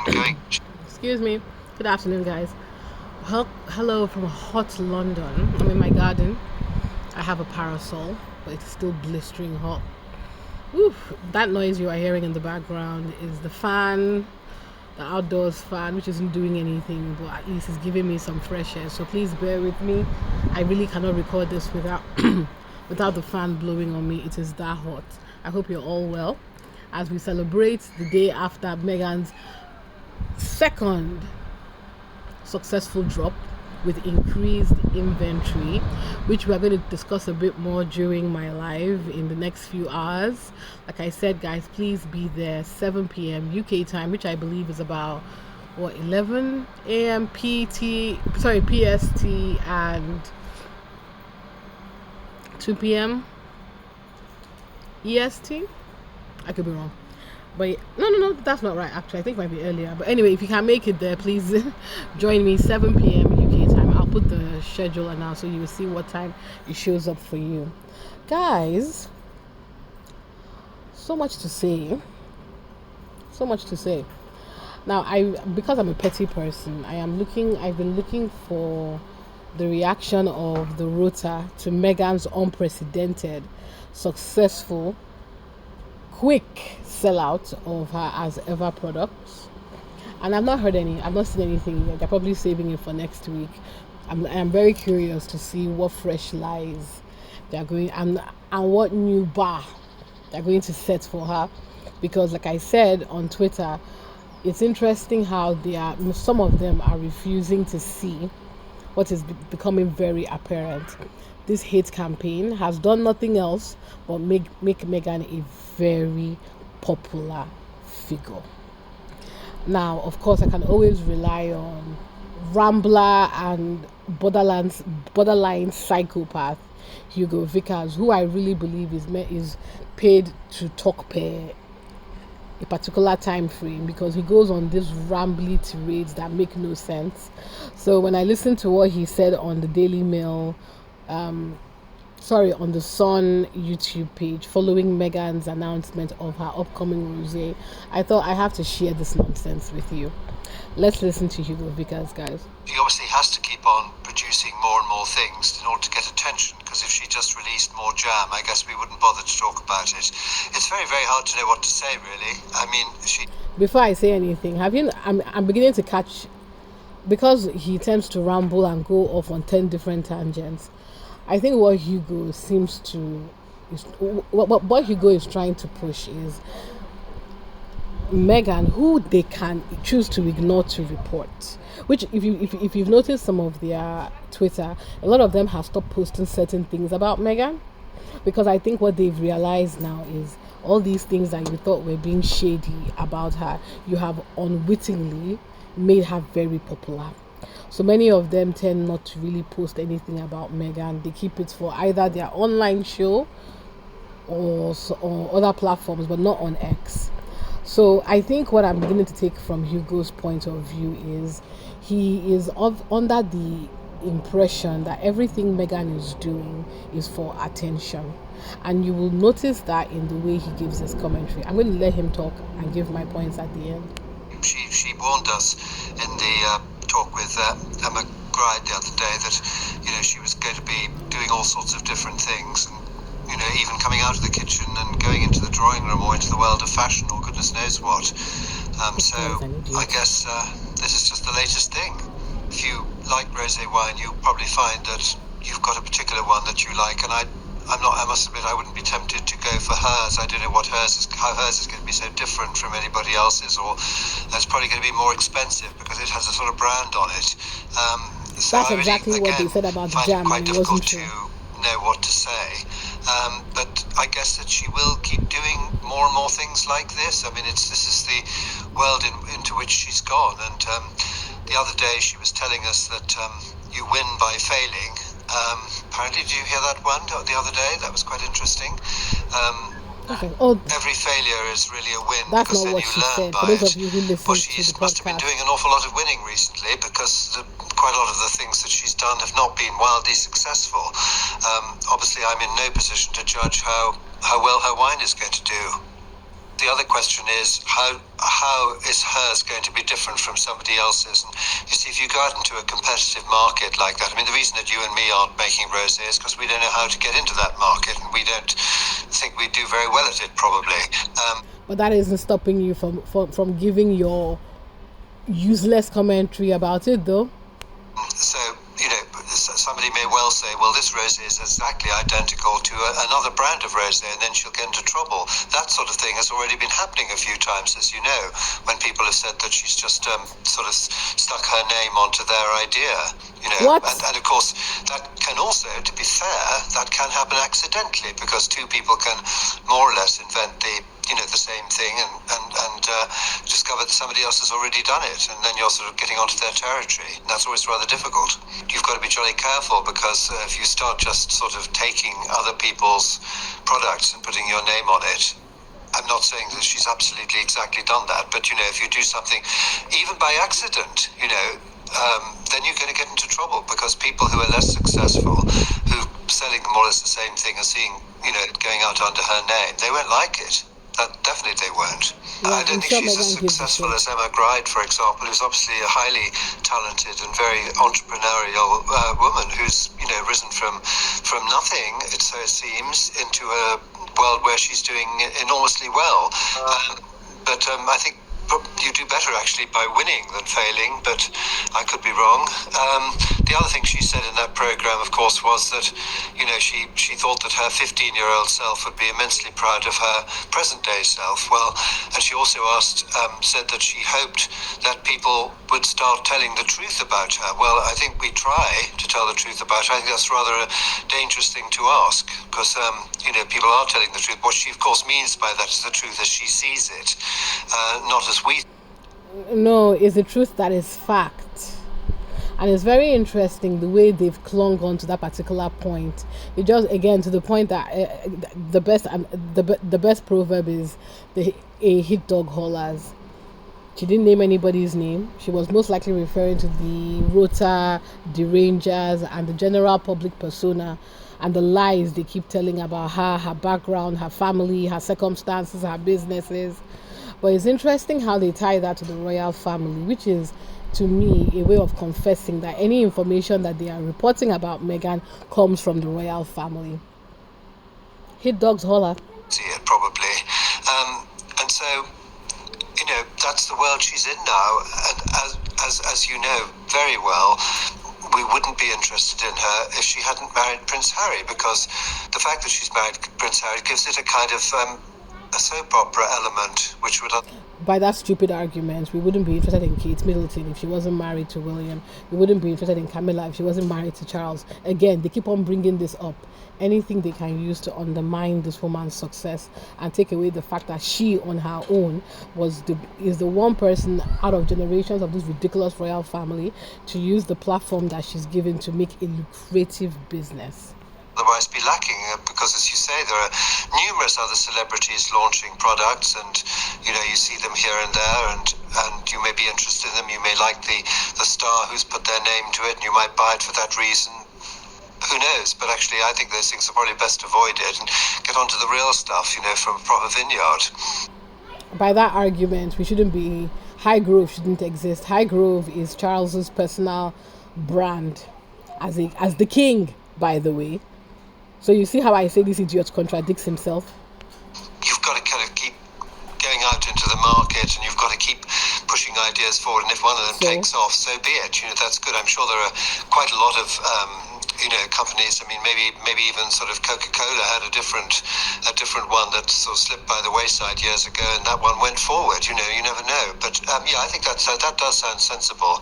going. Excuse me. Good afternoon, guys. Hello from hot London. I'm in my garden. I have a parasol, but it's still blistering hot. Oof, that noise you are hearing in the background is the fan, the outdoors fan, which isn't doing anything, but at least it's giving me some fresh air. So please bear with me. I really cannot record this without without the fan blowing on me. It is that hot. I hope you're all well as we celebrate the day after Megan's second successful drop with increased inventory, which we're going to discuss a bit more during my live in the next few hours. Like I said, guys, please be there 7 p.m. UK time, which I believe is about 11 a.m. PST, and 2 p.m. EST. I could be wrong. But no, that's not right. Actually, I think it might be earlier. But anyway, if you can make it there, please join me 7 p.m. UK time. I'll put the schedule now so you will see what time it shows up for you, guys. So much to say. So much to say. Now, because I'm a petty person, I've been looking for the reaction of the rota to Megan's unprecedented, successful, quick sellout of her as ever products, and I've not seen anything yet. They're probably saving it for next week. I'm very curious to see what fresh lies they're going and what new bar they're going to set for her, because like I said on Twitter, it's interesting how some of them are refusing to see what is becoming very apparent. This hate campaign has done nothing else but make Megan a very popular figure. Now, of course, I can always rely on Rambler and borderline psychopath Hugo Vickers, who I really believe is paid to talk per a particular time frame, because he goes on these rambly tirades that make no sense. So when I listened to what he said on the Daily Mail, on the Sun YouTube page following Megan's announcement of her upcoming rosé, I thought I have to share this nonsense with you. Let's listen to Hugo Vickers, guys. She obviously has to keep on producing more and more things in order to get attention, because if she just released more jam, I guess we wouldn't bother to talk about it. It's very, very hard to know what to say, really. I mean, Before I say anything, I'm beginning to catch, because he tends to ramble and go off on 10 different tangents. I think what Hugo is trying to push is Megan, who they can choose to ignore to report. Which, if you've noticed some of their Twitter, a lot of them have stopped posting certain things about Megan, because I think what they've realized now is all these things that you thought were being shady about her, you have unwittingly made her very popular. So many of them tend not to really post anything about Megan. They keep it for either their online show or other platforms, but not on X. So I think what I'm beginning to take from Hugo's point of view is he is under the impression that everything Megan is doing is for attention. And you will notice that in the way he gives his commentary. I'm going to let him talk and give my points at the end. She warned us in the talk with Emma Gride the other day that, she was going to be doing all sorts of different things, and even coming out of the kitchen and going into the drawing room or into the world of fashion or goodness knows what. So I guess this is just the latest thing. If you like rosé wine, you'll probably find that you've got a particular one that you like, and I must admit, I wouldn't be tempted to go for hers. I don't know how hers is going to be so different from anybody else's, or it's probably going to be more expensive because it has a sort of brand on it. That's exactly what they said about the jam. It's quite difficult to know what to say. But I guess that she will keep doing more and more things like this. I mean, this is the world into which she's gone. And the other day she was telling us that you win by failing. Apparently, did you hear that one the other day? That was quite interesting. Every failure is really a win, because then you learn by it. But she must have been doing an awful lot of winning recently, because quite a lot of the things that she's done have not been wildly successful. Obviously, I'm in no position to judge how well her wine is going to do. The other question is how is hers going to be different from somebody else's? And you see, if you go out into a competitive market like that, I mean, the reason that you and me aren't making rosé is because we don't know how to get into that market, and we don't think we do very well at it, probably. But that isn't stopping you from giving your useless commentary about it, though. So, somebody may well say, well, this rosé is exactly identical to another brand of rosé, and then she'll get into trouble. That sort of thing has already been happening a few times, as you know, when people have said that she's just sort of stuck her name onto their idea. What? And of course, that can also, to be fair, that can happen accidentally, because two people can more or less invent the same thing and discover that somebody else has already done it, and then you're sort of getting onto their territory, and that's always rather difficult. You've got to be jolly careful, because if you start just sort of taking other people's products and putting your name on it, I'm not saying that she's absolutely exactly done that, but if you do something even by accident, then you're going to get into trouble, because people who are less successful, who are selling more or less the same thing as seeing it going out under her name, they won't like it. Definitely they won't. Yeah, I don't think she's as successful as Emma Gride, for example, who's obviously a highly talented and very entrepreneurial woman who's risen from nothing, so it seems, into a world where she's doing enormously well. But I think you do better actually by winning than failing, but I could be wrong. The other thing she said in that program, of course, was that she thought that her 15-year-old self would be immensely proud of her present-day self. Well, and she also said that she hoped that people would start telling the truth about her. Well, I think we try to tell the truth about her. I think that's rather a dangerous thing to ask, because people are telling the truth. What she, of course, means by that is the truth as she sees it, not as we. No, it's the truth that is fact. And it's very interesting the way they've clung on to that particular point. It just, again, to the point that the best proverb is a hit dog hollers. She didn't name anybody's name. She was most likely referring to the rota, the rangers, and the general public persona, and the lies they keep telling about her background, her family, her circumstances, her businesses. But it's interesting how they tie that to the royal family, which is, to me, a way of confessing that any information that they are reporting about Meghan comes from the royal family. Hit dogs holler. See it, probably. And so, that's the world she's in now. And as you know very well, we wouldn't be interested in her if she hadn't married Prince Harry, because the fact that she's married Prince Harry gives it a kind of a soap opera element, which would. By that stupid argument, we wouldn't be interested in Kate Middleton if she wasn't married to William. We wouldn't be interested in Camilla if she wasn't married to Charles. Again, they keep on bringing this up. Anything they can use to undermine this woman's success and take away the fact that she, on her own, is the one person out of generations of this ridiculous royal family to use the platform that she's given to make a lucrative business. Otherwise be lacking, because as you say, there are numerous other celebrities launching products, and you see them here and there, and you may be interested in them. You may like the star who's put their name to it, and you might buy it for that reason. Who knows? But actually, I think those things are probably best avoided and get onto the real stuff, from a proper vineyard. By that argument, we shouldn't be. Highgrove shouldn't exist. Highgrove is Charles's personal brand as the king, by the way. So you see how I say this idiot contradicts himself? You've got to kind of keep going out into the market, and you've got to keep pushing ideas forward. And if one of them takes off, so be it. That's good. I'm sure there are quite a lot of companies. I mean, maybe even sort of Coca-Cola had a different one that sort of slipped by the wayside years ago, and that one went forward. You never know. But I think that does sound sensible.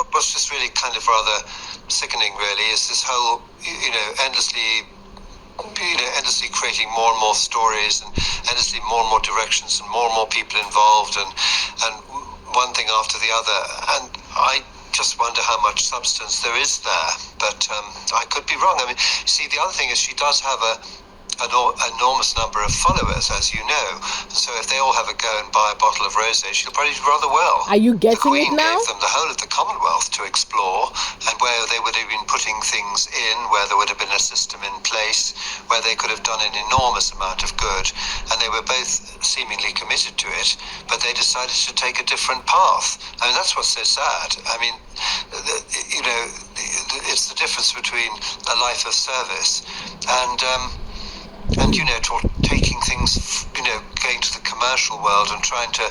What's just really kind of rather sickening, really, is this whole, endlessly creating more and more stories, and endlessly more and more directions, and more people involved, and one thing after the other. And I just wonder how much substance there is there. But I could be wrong. I mean, see, the other thing is she does have a enormous number of followers, as you know. So if they all have a go and buy a bottle of rosé, she'll probably do rather well. Are you getting the Queen it now? gave them the whole of the Commonwealth to explore, and where they would have been putting things in, where there would have been a system in place, where they could have done an enormous amount of good, and they were both seemingly committed to it, but they decided to take a different path. I mean, that's what's so sad. I mean, it's the difference between a life of service and taking things, going to the commercial world and trying to,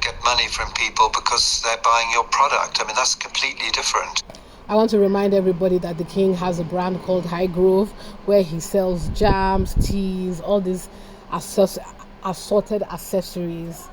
get money from people because they're buying your product. I mean, that's completely different. I want to remind everybody that the king has a brand called High Grove, where he sells jams, teas, all these assorted accessories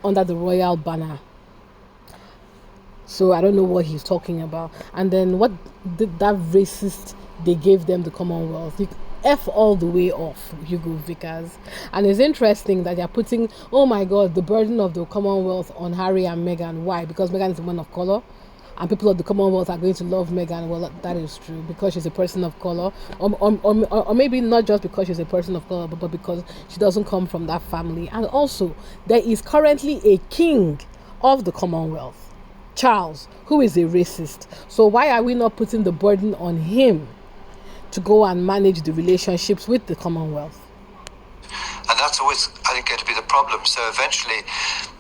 under the royal banner. So I don't know what he's talking about. And then what did that racist, they gave them the Commonwealth. F all the way off, Hugo Vickers. And it's interesting that they're putting, oh my God, the burden of the Commonwealth on Harry and Meghan. Why? Because Meghan is a woman of color, and people of the Commonwealth are going to love Meghan. Well, that is true, because she's a person of color, or maybe not just because she's a person of color, but because she doesn't come from that family. And also, there is currently a king of the Commonwealth, Charles, who is a racist. So why are we not putting the burden on him to go and manage the relationships with the Commonwealth? And that's always, I think, going to be the problem. So eventually,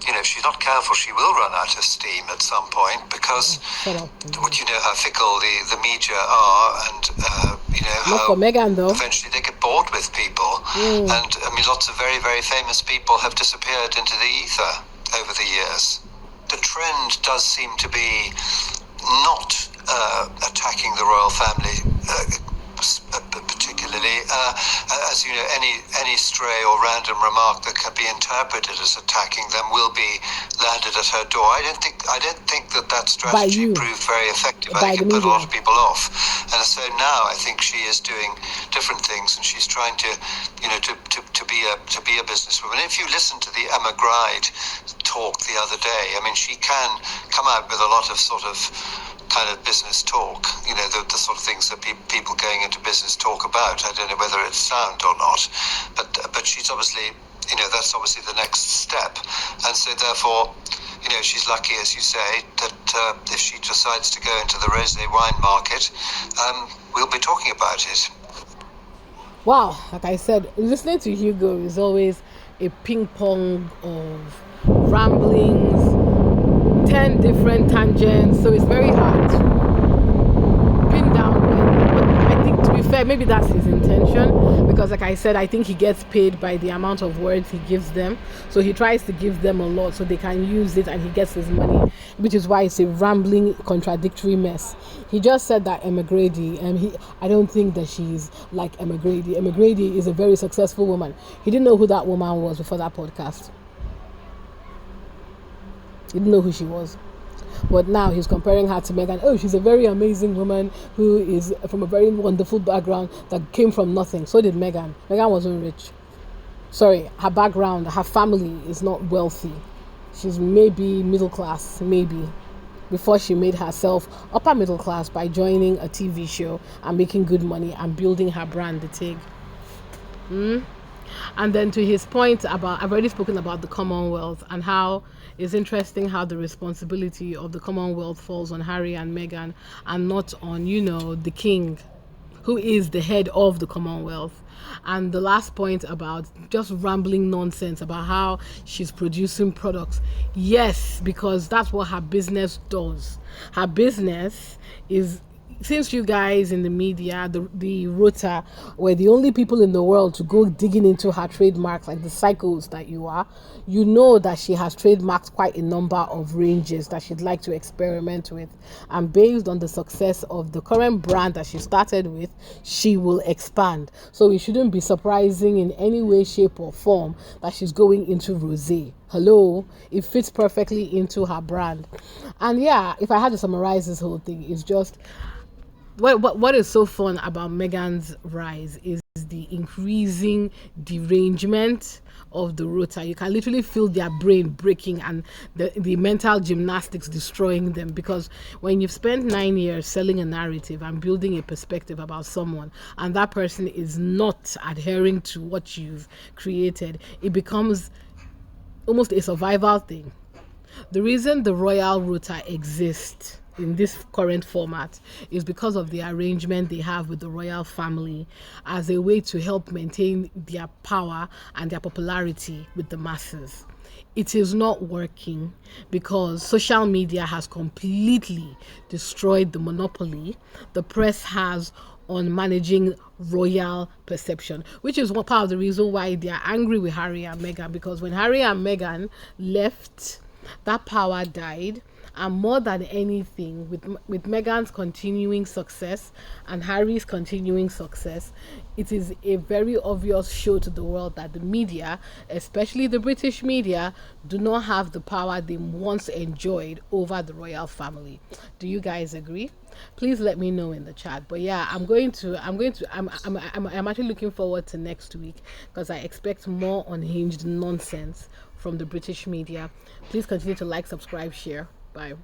if she's not careful, she will run out of steam at some point, because how fickle the media are, and not for Meghan, though. Eventually they get bored with people. And I mean, lots of very, very famous people have disappeared into the ether over the years. The trend does seem to be not attacking the royal family particularly. As you know, any stray or random remark that can be interpreted as attacking them will be landed at her door. I don't think that strategy proved very effective. I think it put a lot of people off. And so now I think she is doing different things, and she's trying to be a businesswoman. If you listen to the Emma Gride talk the other day, I mean, she can come out with a lot of sort of kind of business talk, the sort of things that people going into business talk about. I don't know whether it's sound or not, but she's obviously, that's obviously the next step. And so therefore, she's lucky, as you say, that if she decides to go into the rosé wine market, we'll be talking about it. Wow, like I said, listening to Hugo is always a ping pong of ramblings, 10 different tangents, so it's very hard to pin down. But I think, to be fair, maybe that's his intention, because like I said, I think he gets paid by the amount of words he gives them, so he tries to give them a lot so they can use it and he gets his money, which is why it's a rambling, contradictory mess. He just said that Emma Grady, and I don't think that she's like Emma Grady. Emma Grady is a very successful woman. He didn't know who that woman was before that podcast. He didn't know who she was. But now he's comparing her to Meghan. Oh, she's a very amazing woman who is from a very wonderful background that came from nothing. So did Meghan. Meghan wasn't rich. Sorry, her background, her family is not wealthy. She's maybe middle class, maybe. Before she made herself upper middle class by joining a TV show and making good money and building her brand, The Tig. And then to his point about, I've already spoken about the Commonwealth and how it's interesting how the responsibility of the Commonwealth falls on Harry and Meghan and not on, the king, who is the head of the Commonwealth. And the last point about just rambling nonsense about how she's producing products. Yes, because that's what her business does. Her business is, since you guys in the media, the Rota, were the only people in the world to go digging into her trademarks, like the psychos that you are, you know that she has trademarked quite a number of ranges that she'd like to experiment with. And based on the success of the current brand that she started with, she will expand. So it shouldn't be surprising in any way, shape or form that she's going into rosé. Hello, it fits perfectly into her brand. And yeah, if I had to summarize this whole thing, it's just, what is so fun about Meghan's rise is the increasing derangement of the rota. You can literally feel their brain breaking and the mental gymnastics destroying them, because when you've spent 9 years selling a narrative and building a perspective about someone, and that person is not adhering to what you've created, it becomes almost a survival thing. The reason the royal rota exists in this current format is because of the arrangement they have with the royal family as a way to help maintain their power and their popularity with the masses. It is not working because social media has completely destroyed the monopoly the press has on managing royal perception, which is one part of the reason why they are angry with Harry and Meghan, because when Harry and Meghan left, that power died. And more than anything, with Meghan's continuing success and Harry's continuing success, it is a very obvious show to the world that the media, especially the British media, do not have the power they once enjoyed over the royal family. Do you guys agree? Please let me know in the chat. But yeah, I'm actually looking forward to next week, because I expect more unhinged nonsense from the British media. Please continue to like, subscribe, share. Bye.